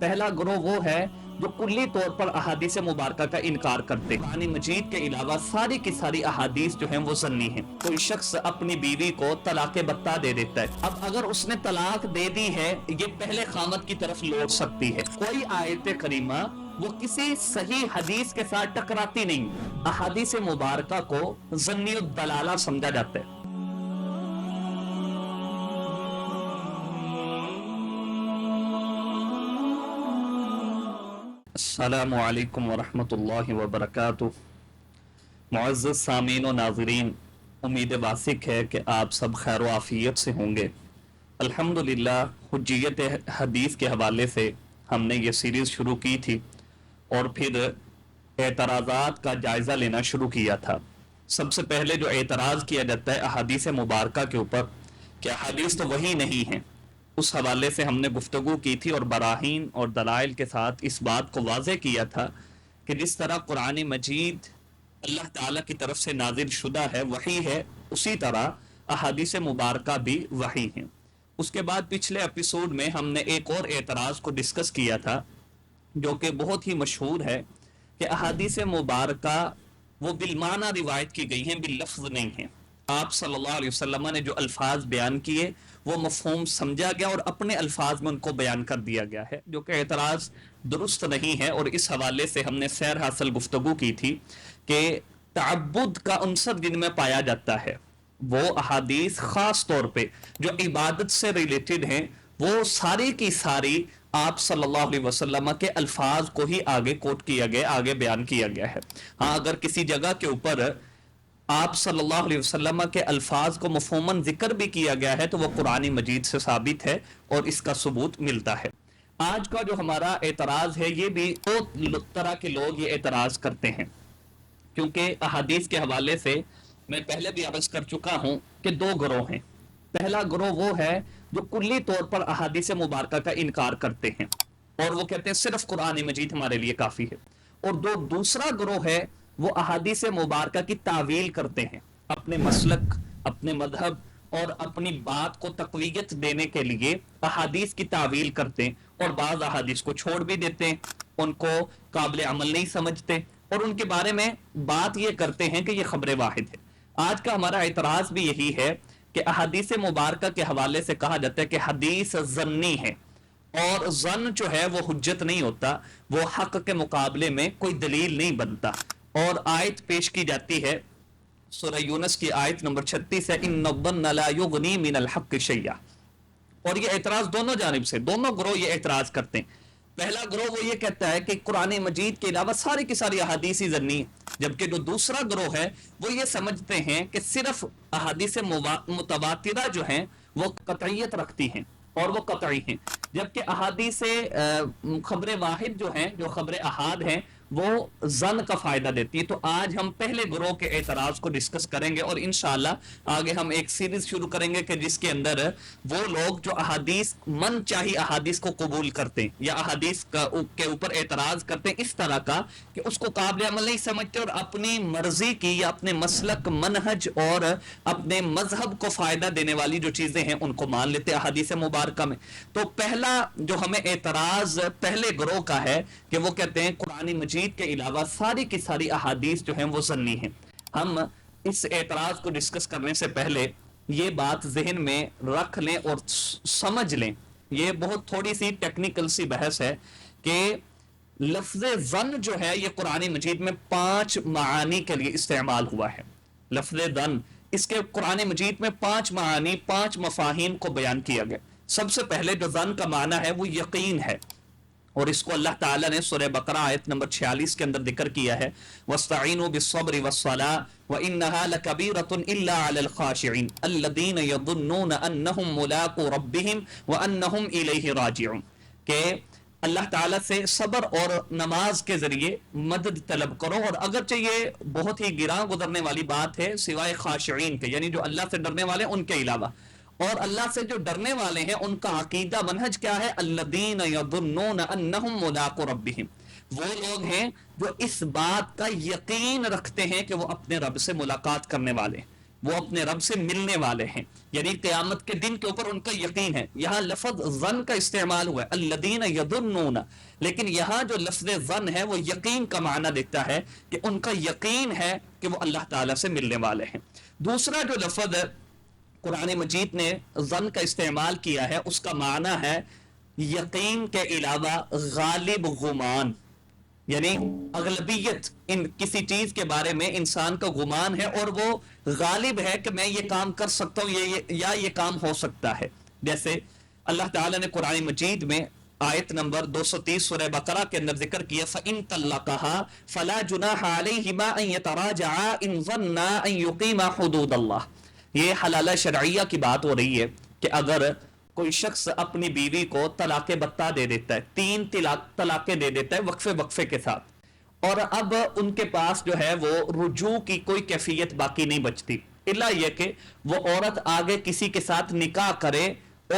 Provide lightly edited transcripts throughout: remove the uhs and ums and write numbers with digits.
پہلا گروہ وہ ہے جو کلی طور پر احادیث مبارکہ کا انکار کرتے ہیں۔ قرآن مجید کے علاوہ ساری کی ساری احادیث جو ہیں وہ ظنی ہیں۔ کوئی شخص اپنی بیوی کو طلاق بتہ دے دیتا ہے، اب اگر اس نے طلاق دے دی ہے یہ پہلے خامد کی طرف لوٹ سکتی ہے۔ کوئی آیت کریمہ وہ کسی صحیح حدیث کے ساتھ ٹکراتی نہیں، احادیث مبارکہ کو ظنی الدلالہ سمجھا جاتا ہے۔ السلام علیکم ورحمۃ اللہ وبرکاتہ۔ معزز سامعین و ناظرین، امید واسق ہے کہ آپ سب خیر و عافیت سے ہوں گے۔ الحمدللہ حجیت حدیث کے حوالے سے ہم نے یہ سیریز شروع کی تھی اور پھر اعتراضات کا جائزہ لینا شروع کیا تھا۔ سب سے پہلے جو اعتراض کیا جاتا ہے احادیث مبارکہ کے اوپر کہ احادیث تو وہی نہیں ہیں، اس حوالے سے ہم نے گفتگو کی تھی اور براہین اور دلائل کے ساتھ اس بات کو واضح کیا تھا کہ جس طرح قرآن مجید اللہ تعالیٰ کی طرف سے نازل شدہ ہے، وحی ہے، اسی طرح احادیث مبارکہ بھی وحی ہیں۔ اس کے بعد پچھلے ایپیسوڈ میں ہم نے ایک اور اعتراض کو ڈسکس کیا تھا جو کہ بہت ہی مشہور ہے کہ احادیث مبارکہ وہ بالمعنی روایت کی گئی ہیں، باللفظ نہیں ہیں۔ آپ صلی اللہ علیہ وسلم نے جو الفاظ بیان کیے وہ مفہوم سمجھا گیا اور اپنے الفاظ میں ان کو بیان کر دیا گیا ہے، جو کہ اعتراض درست نہیں ہے۔ اور اس حوالے سے ہم نے سیر حاصل گفتگو کی تھی کہ تعبد کا عنصر جن میں پایا جاتا ہے وہ احادیث خاص طور پہ جو عبادت سے ریلیٹڈ ہیں وہ ساری کی ساری آپ صلی اللہ علیہ وسلم کے الفاظ کو ہی آگے کوٹ کیا گیا، آگے بیان کیا گیا ہے۔ ہاں، اگر کسی جگہ کے اوپر آپ صلی اللہ علیہ وسلم کے الفاظ کو مفہوماً ذکر بھی کیا گیا ہے تو وہ قرآن مجید سے ثابت ہے اور اس کا ثبوت ملتا ہے۔ آج کا جو ہمارا اعتراض ہے یہ بھی دو طرح کے لوگ یہ اعتراض کرتے ہیں، کیونکہ احادیث کے حوالے سے میں پہلے بھی عرض کر چکا ہوں کہ دو گروہ ہیں۔ پہلا گروہ وہ ہے جو کلی طور پر احادیث مبارکہ کا انکار کرتے ہیں اور وہ کہتے ہیں صرف قرآن مجید ہمارے لیے کافی ہے، اور دوسرا گروہ ہے وہ احادیث مبارکہ کی تعویل کرتے ہیں، اپنے مسلک، اپنے مذہب اور اپنی بات کو تقویت دینے کے لیے احادیث کی تعویل کرتے ہیں اور بعض احادیث کو چھوڑ بھی دیتے ہیں، ان کو قابل عمل نہیں سمجھتے اور ان کے بارے میں بات یہ کرتے ہیں کہ یہ خبر واحد ہے۔ آج کا ہمارا اعتراض بھی یہی ہے کہ احادیث مبارکہ کے حوالے سے کہا جاتا ہے کہ حدیث ظنی ہے، اور ظن جو ہے وہ حجت نہیں ہوتا، وہ حق کے مقابلے میں کوئی دلیل نہیں بنتا۔ اور آیت پیش کی جاتی ہے سورہ یونس کی آیت نمبر 36 ہے، ان الظن لا یغنی من الحق شیئا۔ اور یہ اعتراض دونوں جانب سے، دونوں گروہ یہ اعتراض کرتے ہیں۔ پہلا گروہ وہ یہ کہتا ہے کہ قرآن مجید کے علاوہ ساری کی ساری احادیث ہی ظنی ہیں، جبکہ جو دوسرا گروہ ہے وہ یہ سمجھتے ہیں کہ صرف احادیث متواترہ جو ہیں وہ قطعیت رکھتی ہیں اور وہ قطعی ہیں، جبکہ احادیث خبر واحد جو ہیں، جو خبر احاد ہیں، وہ ظن کا فائدہ دیتی ہے۔ تو آج ہم پہلے گروہ کے اعتراض کو ڈسکس کریں گے اور انشاءاللہ آگے ہم ایک سیریز شروع کریں گے کہ جس کے اندر وہ لوگ جو احادیث من چاہی احادیث کو قبول کرتے ہیں یا احادیث کے اوپر اعتراض کرتے ہیں اس طرح کا کہ اس کو قابل عمل نہیں سمجھتے اور اپنی مرضی کی یا اپنے مسلک، منہج اور اپنے مذہب کو فائدہ دینے والی جو چیزیں ہیں ان کو مان لیتے احادیث مبارکہ میں۔ تو پہلا جو ہمیں اعتراض پہلے گروہ کا ہے کہ وہ کہتے ہیں قرآن مجید کے علاوہ ساری کی ساری احادیث جو ہیں وہ ظنی ہیں۔ ہم اس اعتراض کو ڈسکس کرنے سے پہلے یہ بات ذہن میں رکھ لیں اور سمجھ لیں، یہ بہت تھوڑی سی ٹیکنیکل سی بحث ہے کہ لفظ ظن جو ہے یہ قرآن مجید میں 5 معانی کے لیے استعمال ہوا ہے۔ لفظ ظن اس کے قرآن مجید میں 5 معانی، 5 مفاہیم کو بیان کیا گیا۔ سب سے پہلے جو ظن کا معنی ہے وہ یقین ہے، اور اس کو اللہ تعالیٰ نے سورہ بقرہ آیت نمبر 46 کے اندر ذکر کیا ہے، وَاسْتَعِينُوا بِالصَّبْرِ وَالصَّلَاةِ وَإِنَّهَا لَكَبِيرَةٌ إِلَّا عَلَى الْخَاشِعِينَ الَّذِينَ يَظُنُّونَ أَنَّهُمْ مُلَاقُو رَبِّهِمْ وَأَنَّهُمْ إِلَيْهِ رَاجِعُونَ، کہ اللہ تعالیٰ سے صبر اور نماز کے ذریعے مدد طلب کرو، اور اگرچہ یہ بہت ہی گراں گزرنے والی بات ہے سوائے خاشعین کے، یعنی جو اللہ سے ڈرنے والے ان کے علاوہ، اور اللہ سے جو ڈرنے والے ہیں ان کا عقیدہ منہج کیا ہے؟ الذین یظنون انہم ملاقو ربہم، وہ لوگ ہیں جو اس بات کا یقین رکھتے ہیں کہ وہ اپنے رب سے ملاقات کرنے والے ہیں۔ وہ اپنے رب سے ملنے والے ہیں، یعنی قیامت کے دن کے اوپر ان کا یقین ہے۔ یہاں لفظ ظن کا استعمال ہوا ہے، الذین یظنون، لیکن یہاں جو لفظ ظن ہے وہ یقین کا معنی دیتا ہے کہ ان کا یقین ہے کہ وہ اللہ تعالیٰ سے ملنے والے ہیں۔ دوسرا جو لفظ قرآن مجید نے ظن کا استعمال کیا ہے اس کا معنی ہے یقین کے علاوہ غالب گمان، یعنی اغلبیت ان کسی چیز کے بارے میں انسان کا گمان ہے اور وہ غالب ہے کہ میں یہ کام کر سکتا ہوں یا یہ کام ہو سکتا ہے۔ جیسے اللہ تعالیٰ نے قرآن مجید میں آیت نمبر 230 سورہ بقرہ کے اندر ذکر کیا فَإِن طَلَّقَهَا فَلَا جُنَاحَ عَلَيْهِمَا أَن يَتَرَاجَعَا إِن ظَنَّا أَن يُقِيمَا حُدُودَ اللَّهِ۔ یہ حلالہ شرعیہ کی بات ہو رہی ہے کہ اگر کوئی شخص اپنی بیوی کو طلاق بتہ دے دیتا ہے، 3 طلاقیں دے دیتا ہے وقفے وقفے کے ساتھ، اور اب ان کے پاس جو ہے وہ رجوع کی کوئی کیفیت باقی نہیں بچتی الا یہ کہ وہ عورت آگے کسی کے ساتھ نکاح کرے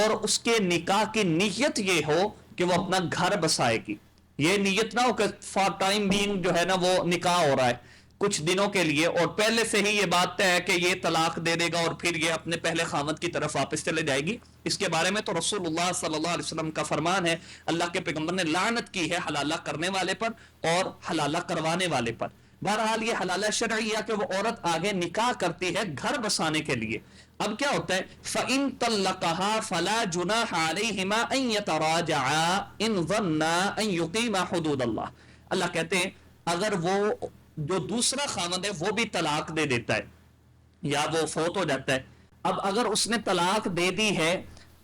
اور اس کے نکاح کی نیت یہ ہو کہ وہ اپنا گھر بسائے گی، یہ نیت نہ ہو کہ فار ٹائم بینگ جو ہے نا وہ نکاح ہو رہا ہے کچھ دنوں کے لیے اور پہلے سے ہی یہ بات طے ہے کہ یہ طلاق دے دے گا اور پھر یہ اپنے پہلے خاوند کی طرف واپس چلے جائے گی۔ اس کے بارے میں تو رسول اللہ صلی اللہ علیہ وسلم کا فرمان ہے، اللہ کے پیغمبر نے لعنت کی ہے حلالہ کرنے والے پر اور حلالہ کروانے والے پر۔ بہرحال یہ حلالہ شرعیہ کہ وہ عورت آگے نکاح کرتی ہے گھر بسانے کے لیے۔ اب کیا ہوتا ہے فَإِن طَلَّقَهَا فَلَا جُنَاحَ عَلَيْهِمَا أَن يَتَرَاجَعَا إِن ظَنَّا أَن يُقِيمَا حُدُودَ اللَّهِ۔ اللہ کہتے ہیں اگر وہ جو دوسرا خاوند ہے وہ بھی طلاق دے دیتا ہے یا وہ فوت ہو جاتا ہے، اب اگر اس نے طلاق دے دی ہے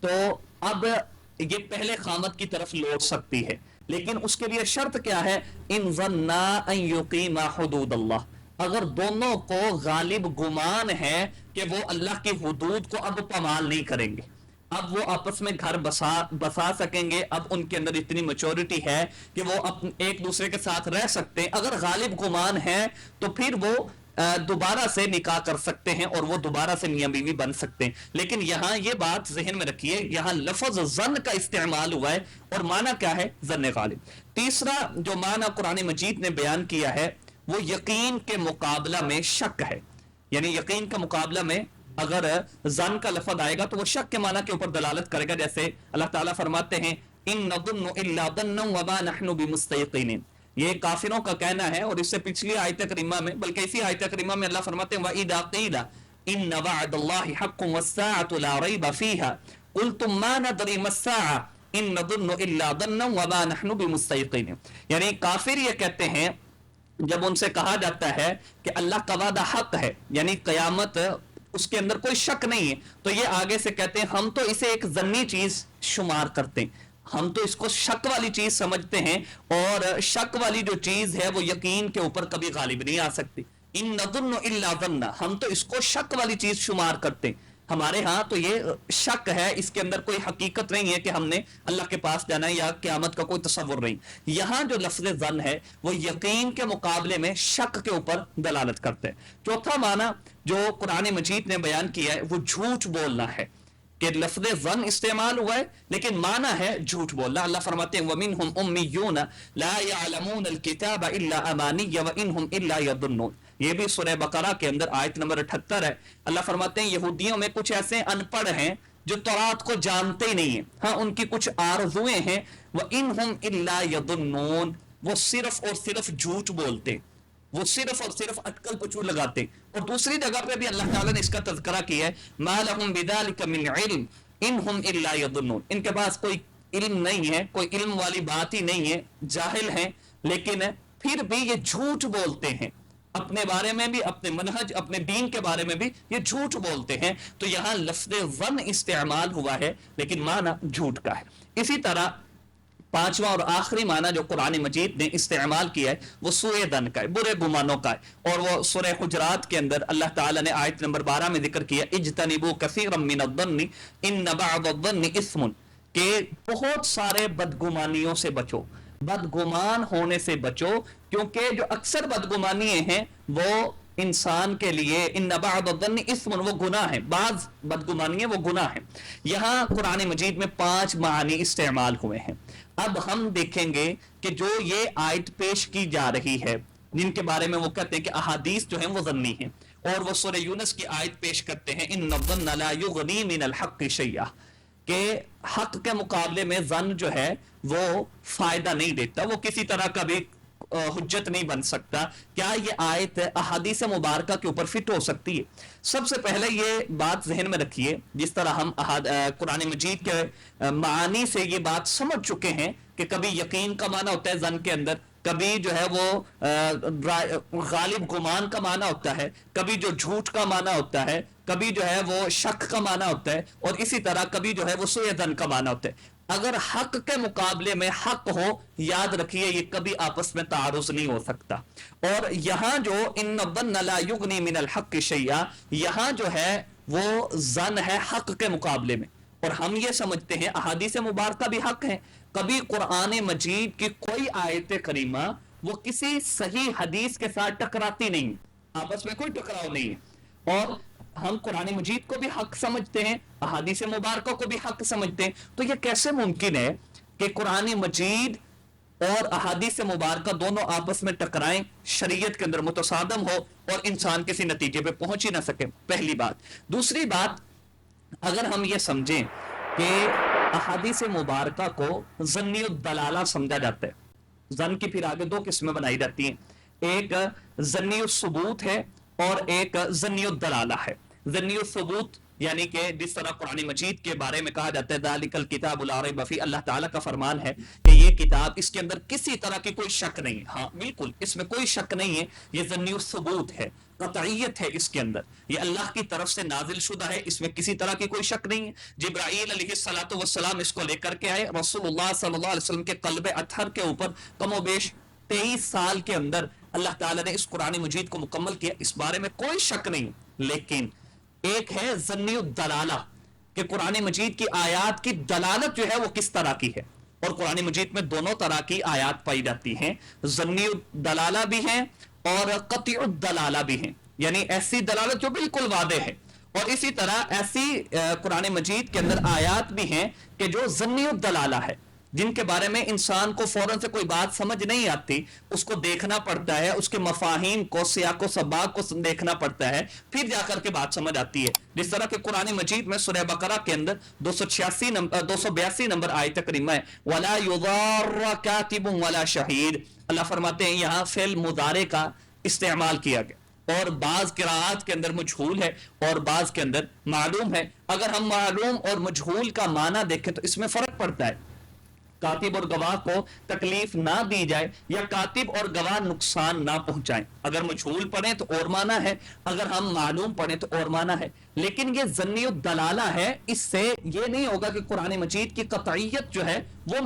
تو اب یہ پہلے خاوند کی طرف لوٹ سکتی ہے، لیکن اس کے لیے شرط کیا ہے ان ظنا ان یقیما حدود اللہ، اگر دونوں کو غالب گمان ہے کہ وہ اللہ کی حدود کو اب پامال نہیں کریں گے، اب وہ آپس میں گھر بسا سکیں گے، اب ان کے اندر اتنی میچورٹی ہے کہ وہ ایک دوسرے کے ساتھ رہ سکتے ہیں، اگر غالب گمان ہے تو پھر وہ دوبارہ سے نکاح کر سکتے ہیں اور وہ دوبارہ سے میاں بیوی بن سکتے ہیں۔ لیکن یہاں یہ بات ذہن میں رکھیے، یہاں لفظ ظن کا استعمال ہوا ہے اور معنی کیا ہے ظن غالب۔ تیسرا جو معنی قرآن مجید نے بیان کیا ہے وہ یقین کے مقابلہ میں شک ہے، یعنی یقین کا مقابلہ میں اگر ظن کا لفظ آئے گا تو وہ شک کے معنی کے اوپر دلالت کرے گا، جیسے اللہ تعالیٰ فرماتے ہیں ان نظن الا ظنا وما نحن بمستيقنين، یہ کافروں کا کہنا ہے، اور اس سے پچھلی آیت کریمہ میں بلکہ اسی آیت کریمہ میں اللہ فرماتے ہیں وَإِذَا قِيلَ إِنَّ وَعْدَ اللَّهِ حَقٌّ وَالسَّاعَةُ لَا رَيْبَ فِيهَا قُلْتُم مَّا نَدْرِي مَا السَّاعَةُ إِن نَّظُنُّ إِلَّا ظَنًّا وَمَا نَحْنُ بِمُسْتَيْقِنِينَ، یعنی کافر یہ کہتے ہیں جب ان سے کہا جاتا ہے کہ اللہ کا وعدہ حق ہے یعنی قیامت اس کے اندر کوئی شک نہیں ہے، تو یہ آگے سے کہتے ہیں ہم تو اسے ایک ظنی چیز شمار کرتے ہیں، ہم تو اس کو شک والی چیز سمجھتے ہیں، اور شک والی جو چیز ہے وہ یقین کے اوپر کبھی غالب نہیں آ سکتی۔ ان نظن الا ظنا، ہم تو اس کو شک والی چیز شمار کرتے ہیں، ہمارے ہاں تو یہ شک ہے، اس کے اندر کوئی حقیقت نہیں ہے کہ ہم نے اللہ کے پاس جانا ہے یا قیامت کا کوئی تصور نہیں۔ یہاں جو لفظ ظن ہے وہ یقین کے مقابلے میں شک کے اوپر دلالت کرتے ہیں۔ چوتھا معنی جو قرآن مجید نے بیان کیا ہے وہ جھوٹ بولنا ہے، کہ لفظ ظن استعمال ہوا ہے لیکن معنی ہے جھوٹ بولنا۔ اللہ فرماتے ہیں وَمِنْهُمْ أُمِّيُّونَ لَا يَعْلَمُونَ الْكِتَابَ إِلَّا أَمَانِيَّ وَإِنْهُمْ إِلَّا يَظُنُّونَ، یہ بھی سورہ بقرہ کے اندر آیت نمبر 78 ہے۔ اللہ فرماتے ہیں یہودیوں میں کچھ ایسے ان پڑھ ہیں جو تورات کو جانتے ہی نہیں ہیں، ہاں ان کی کچھ آرزویں ہیں، وَإِنْهُمْ إِلَّا يَظُنُّونَ، وہ صرف اور صرف جھوٹ بولتے، وہ صرف اور صرف اٹکل پچول لگاتے۔ اور دوسری جگہ پہ بھی اللہ تعالیٰ نے اس کا تذکرہ کیا ہے مَا لَهُمْ بِذَلِكَ مِنْ عِلْمٍ إِنْهُمْ إِلَّا يَظُنُّونَ، ان کے پاس کوئی علم نہیں ہے، کوئی علم والی بات ہی نہیں ہے، جاہل ہیں، لیکن پھر بھی یہ جھوٹ بولتے ہیں، اپنے بارے میں بھی، اپنے منہج، اپنے دین کے بارے میں بھی یہ جھوٹ بولتے ہیں۔ تو یہاں لفظ ظن استعمال ہوا ہے لیکن معنی جھوٹ کا ہے۔ اسی طرح پانچواں اور آخری معنی جو قرآن مجید نے استعمال کیا ہے وہ سوء ظن کا ہے، برے گمانوں کا ہے، اور وہ سورہ حجرات کے اندر اللہ تعالیٰ نے آیت نمبر 12 میں ذکر کیا اجتنبوا کثیرا من الظن ان بعض الظن اثم، کہ بہت سارے بدگمانیوں سے بچو، بدگمان ہونے سے بچو، کیونکہ جو اکثر بدگمانی ہیں وہ انسان کے لیے ان بعض الظن اثم، وہ گناہ ہے، بعض بدگمانی وہ گناہ ہے۔ یہاں قرآن مجید میں 5 معنی استعمال ہوئے ہیں۔ اب ہم دیکھیں گے کہ جو یہ آیت پیش کی جا رہی ہے جن کے بارے میں وہ کہتے ہیں کہ احادیث جو ہیں وہ ظنی ہیں، اور وہ سورہ یونس کی آیت پیش کرتے ہیں ان الظن لا یغنی من الحق شیئا، کہ حق کے مقابلے میں ظن جو ہے وہ فائدہ نہیں دیتا، وہ کسی طرح کا بھی حجت نہیں بن سکتا۔ کیا یہ آیت احادیث مبارکہ کے اوپر فٹ ہو سکتی ہے؟ سب سے پہلے یہ بات ذہن میں رکھیے، جس طرح ہم قرآن مجید کے معانی سے یہ بات سمجھ چکے ہیں کہ کبھی یقین کا معنی ہوتا ہے ظن کے اندر، کبھی جو ہے وہ غالب گمان کا معنی ہوتا ہے، کبھی جو جھوٹ کا معنی ہوتا ہے، کبھی جو ہے وہ شک کا معنی ہوتا ہے، اور اسی طرح کبھی جو ہے وہ سوء ظن کا معنی ہوتا ہے۔ اگر حق کے مقابلے میں حق ہو، یاد رکھیے یہ کبھی آپس میں تعارض نہیں ہو سکتا۔ اور یہاں جو ان الظن لا یغنی من الحق شیئا، یہاں جو ہے وہ ظن ہے حق کے مقابلے میں، اور ہم یہ سمجھتے ہیں احادیث مبارکہ بھی حق ہیں۔ کبھی قرآن مجید کی کوئی آیت کریمہ وہ کسی صحیح حدیث کے ساتھ ٹکراتی نہیں، آپس میں کوئی ٹکراؤ نہیں ہے، اور ہم قرآن مجید کو بھی حق سمجھتے ہیں، احادیث مبارکہ کو بھی حق سمجھتے ہیں۔ تو یہ کیسے ممکن ہے کہ قرآن مجید اور احادیث مبارکہ دونوں آپس میں ٹکرائیں، شریعت کے اندر متصادم ہو اور انسان کسی نتیجے پہ پہنچ ہی نہ سکے؟ پہلی بات۔ دوسری بات، اگر ہم یہ سمجھیں کہ احادیث مبارکہ کو ظنی الدلالہ سمجھا جاتا ہے، ظن کی پھر آگے دو قسمیں بنائی جاتی ہیں، ایک ظنی الثبوت ہے اور ایک ظنی الدلالہ ہے۔ ظنی الثبوت یعنی کہ جس طرح قرآن مجید کے بارے میں کہا جاتا ہے ذالک الکتاب لا ریب فیہ، اللہ تعالیٰ کا فرمان ہے کہ یہ کتاب، اس کے اندر کسی طرح کی کوئی شک نہیں ہے۔ ہاں بالکل اس میں کوئی شک نہیں ہے، یہ ظنی الثبوت ہے، قطعیت ہے اس کے اندر، یہ اللہ کی طرف سے نازل شدہ ہے، اس میں کسی طرح کی کوئی شک نہیں ہے۔ جبرائیل علیہ الصلوۃ والسلام اس کو لے کر کے آئے، رسول اللہ صلی اللہ علیہ وسلم کے قلب اطہر کے اوپر کم و بیش 23 سال کے اندر اللہ تعالیٰ نے اس قرآن مجید کو مکمل کیا، اس بارے میں کوئی شک نہیں۔ لیکن ایک ہے ظنی الدلالہ، کہ قرآن مجید کی آیات کی دلالت جو ہے وہ کس طرح کی ہے، اور قرآن مجید میں دونوں طرح کی آیات پائی جاتی ہیں، ظنی الدلالہ بھی ہیں اور قطعی الدلالہ بھی ہیں، یعنی ایسی دلالت جو بالکل واضح ہے، اور اسی طرح ایسی قرآن مجید کے اندر آیات بھی ہیں کہ جو ظنی الدلالہ ہے، جن کے بارے میں انسان کو فوراً سے کوئی بات سمجھ نہیں آتی، اس کو دیکھنا پڑتا ہے، اس کے مفاہیم کو، سیاق و سباق کو دیکھنا پڑتا ہے، پھر جا کر کے بات سمجھ آتی ہے۔ جس طرح کہ قرآن مجید میں سورہ بقرہ کے اندر 282 نمبر آیت کریمہ ہے وَلَا يُضَارَّ كَاتِبٌ وَلَا شَهِيدٌ، اللہ فرماتے ہیں یہاں فعل مضارع کا استعمال کیا گیا، اور بعض قراءات کے اندر مجہول ہے اور بعض کے اندر معلوم ہے۔ اگر ہم معلوم اور مجہول کا معنی دیکھیں تو اس میں فرق پڑتا ہے، کاتب اور گواہ کو تکلیف نہ دی جائے یا کاتب اور گواہ نقصان نہ پہنچائیں۔ اگر مجہول پڑھیں تو اور معنی ہے، اگر ہم معلوم پڑھیں تو اور معنی ہے۔ لیکن یہ ظنی الدلالہ ہے، اس سے یہ نہیں ہوگا کہ قرآن مجید کی قطعیت جو ہے وہ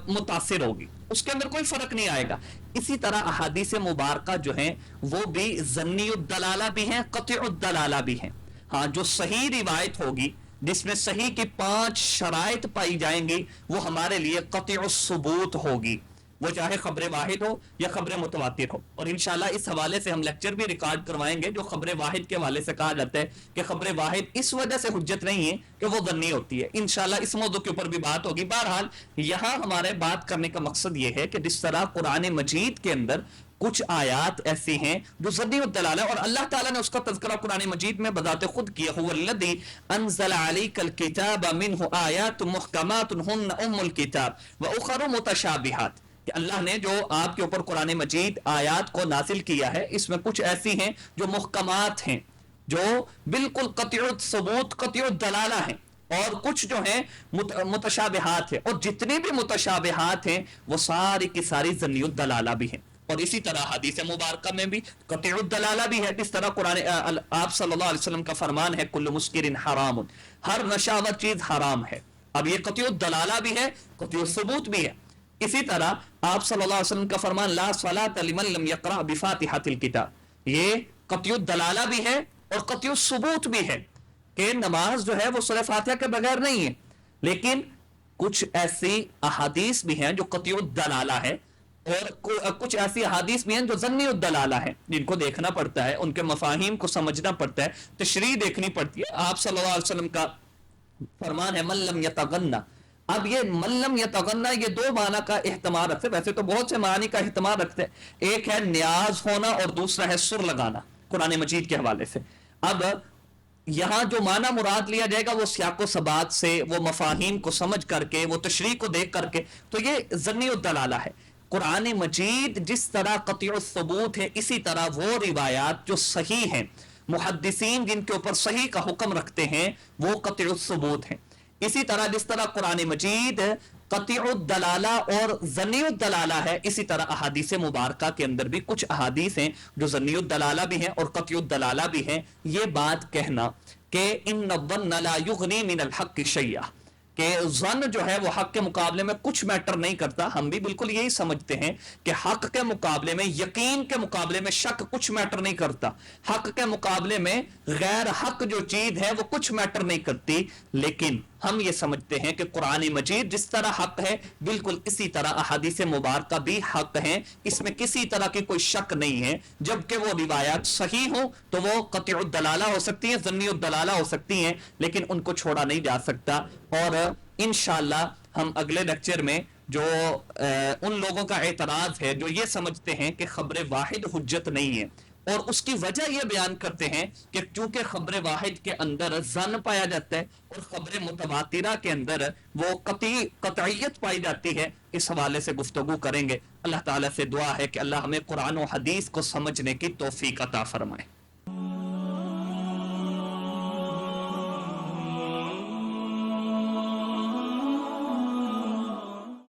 متاثر ہوگی، اس کے اندر کوئی فرق نہیں آئے گا۔ اسی طرح احادیث مبارکہ جو ہیں وہ بھی ظنی الدلالہ بھی ہیں، قطع الدلالہ بھی ہیں۔ ہاں جو صحیح روایت ہوگی، جس میں صحیح کی 5 شرائط پائی جائیں گی، وہ ہمارے لیے قطع الثبوت ہوگی، وہ چاہے خبر واحد ہو یا خبر متواتر ہو۔ اور انشاءاللہ اس حوالے سے ہم لیکچر بھی ریکارڈ کروائیں گے، جو خبر واحد کے حوالے سے کہا جاتا ہے کہ خبر واحد اس وجہ سے حجت نہیں ہے کہ وہ ظنی ہوتی ہے، انشاءاللہ اس موضوع کے اوپر بھی بات ہوگی۔ بہرحال یہاں ہمارے بات کرنے کا مقصد یہ ہے کہ جس طرح قرآن مجید کے اندر کچھ آیات ایسی ہیں جو ظنی الدلالہ، اور اللہ تعالیٰ نے اس کا تذکرہ قرآن مجید میں بذات خود کیا، هو الذی انزل علیک الکتاب منہ آیات محکمات ہن ام الکتاب واخر متشابہات، کہ اللہ نے جو آپ کے اوپر قرآن مجید آیات کو نازل کیا ہے، اس میں کچھ ایسی ہیں جو محکمات ہیں، جو بالکل قطع الثبوت قطع الدلالہ ہیں، اور کچھ جو ہیں متشابہات ہیں، اور جتنی بھی متشابہات ہیں وہ ساری کی ساری ظنی الدلالہ بھی ہیں۔ اور اسی طرح حدیث مبارکہ میں بھی قطع الدلالہ بھی ہے، جس طرح قرآن آپ صلی اللہ علیہ وسلم کا فرمان ہے کل مسکر حرام، ہر نشاور چیز حرام ہے۔ اب یہ قطع الدلالہ بھی ہے، قطع الثبوت بھی ہے۔ اسی طرح آپ صلی اللہ علیہ وسلم کا فرمان لا صلاۃ لمن لم یقرأ بفاتحۃ الکتاب، یہ قطع الدلالہ بھی ہے اور قطع الثبوت بھی ہے کہ نماز جو ہے وہ سورہ فاتحہ کے بغیر نہیں ہے۔ لیکن کچھ ایسی احادیث بھی ہیں جو قطع الدلالہ ہے، اور کچھ ایسی احادیث بھی ہیں جو ظنی الدلالہ ہیں، جن کو دیکھنا پڑتا ہے، ان کے مفاہیم کو سمجھنا پڑتا ہے، تشریح دیکھنی پڑتی ہے۔ آپ صلی اللہ علیہ وسلم کا فرمان ہے من لم یتغنى، اب یہ من لم یتغنى یہ دو معنی کا احتمال رکھتے ہیں، ویسے تو بہت سے معنی کا احتمال رکھتے ہیں، ایک ہے نیاز ہونا اور دوسرا ہے سر لگانا۔ قرآن مجید کے حوالے سے۔ اب یہاں جو معنی مراد لیا جائے گا وہ سیاق و سبات سے، وہ مفاہیم کو سمجھ کر کے، وہ تشریح کو دیکھ کر کے، تو یہ ظنی الدلالہ ہے۔ قرآن مجید جس طرح قطعی الثبوت ہے، اسی طرح وہ روایات جو صحیح ہیں، محدثین جن کے اوپر صحیح کا حکم رکھتے ہیں وہ قطعی الثبوت ہیں۔ اسی طرح جس طرح قرآن مجید قطعی الدلالہ اور ظنی الدلالہ ہے، اسی طرح احادیث مبارکہ کے اندر بھی کچھ احادیث ہیں جو ظنی الدلالہ بھی ہیں اور قطعی الدلالہ بھی ہیں۔ یہ بات کہنا کہ ان الظن لا یغنی من الحق شیئا، کہ ظن جو ہے وہ حق کے مقابلے میں کچھ میٹر نہیں کرتا، ہم بھی بالکل یہی سمجھتے ہیں کہ حق کے مقابلے میں، یقین کے مقابلے میں شک کچھ میٹر نہیں کرتا، حق کے مقابلے میں غیر حق جو چیز ہے وہ کچھ میٹر نہیں کرتی، لیکن ہم یہ سمجھتے ہیں کہ قرآن مجید جس طرح حق ہے بالکل اسی طرح احادیث مبارکہ بھی حق ہیں، اس میں کسی طرح کی کوئی شک نہیں ہے، جبکہ وہ روایات صحیح ہوں تو وہ قطع الدلالہ ہو سکتی ہیں، ظنی الدلالہ ہو سکتی ہیں، لیکن ان کو چھوڑا نہیں جا سکتا۔ اور انشاءاللہ ہم اگلے لیکچر میں جو ان لوگوں کا اعتراض ہے جو یہ سمجھتے ہیں کہ خبر واحد حجت نہیں ہے، اور اس کی وجہ یہ بیان کرتے ہیں کہ چونکہ خبر واحد کے اندر ظن پایا جاتا ہے اور خبر متواترہ کے اندر وہ قطعیت پائی جاتی ہے، اس حوالے سے گفتگو کریں گے۔ اللہ تعالیٰ سے دعا ہے کہ اللہ ہمیں قرآن و حدیث کو سمجھنے کی توفیق عطا فرمائے۔